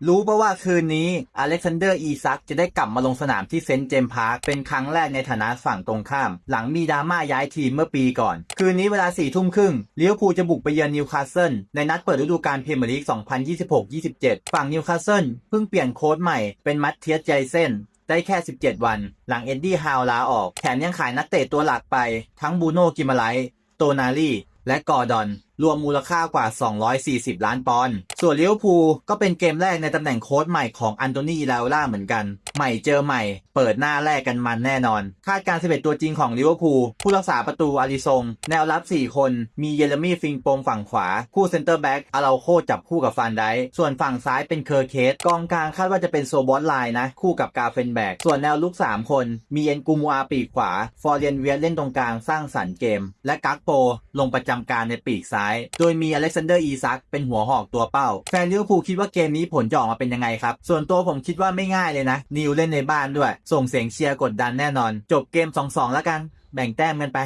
รู้ป่ะว่าคืนนี้อเล็กซานเดอร์อีซักจะได้กลับมาลงสนามที่เซนต์เจมส์พาร์คเป็นครั้งแรกในฐานะฝั่งตรงข้ามหลังมีดราม่าย้ายทีมเมื่อปีก่อนคืนนี้เวลา4 ทุ่มครึ่งลิเวอร์พูลจะบุกไปเยือนนิวคาสเซิลในนัดเปิดฤดูกาลพรีเมียร์ลีก 2026-27 ฝั่งนิวคาสเซิลเพิ่งเปลี่ยนโค้ชใหม่เป็นมัตเทียส ไจเซนได้แค่17 วันหลังเอ็ดดี้ฮาวลาออกแถมยังขายนักเตะตัวหลักไปทั้งบูโน่ กิมาไลท์โตนาลีและกอร์ดอนรวมมูลค่ากว่า240 ล้านปอนด์ส่วนลิเวอร์พูลก็เป็นเกมแรกในตำแหน่งโค้ชใหม่ของอันโตนี อิราโอล่าเหมือนกันใหม่เจอใหม่เปิดหน้าแรกกันมันแน่นอนคาดการณ์11ตัวจริงของลิเวอร์พูลผู้รักษาประตูอาริซงแนวรับ4คนมีเยเรมี่ฟิงโปงฝั่งขวาคู่เซนเตอร์แบ็กอาราโคจับคู่กับฟานไดค์ส่วนฝั่งซ้ายเป็นเคอร์เคสกองกลางคาดว่าจะเป็นโซบอสไลน์นะคู่กับกาเฟนแบกส่วนแนวลุก3คนมีเอ็นกูมูอาปีกขวาฟอร์เรียนเวียเล่นตรงกลางสร้างสรรค์เกมและกักโปลงประจำการในปีกซ้ายโดยมีอเล็กซานเดอร์อีซักเป็นหัวหอกตัวเป้าแฟนลิเวอร์พูลคิดว่าเกมนี้ผลจะออกมาเป็นยังไงครับส่วนตัวผมคิดว่าไม่ง่ายเลยนะนิวเล่นในบ้านด้วยส่งเสียงเชียร์กดดันแน่นอนจบเกม 2-2 แล้วกันแบ่งแต้มกันไป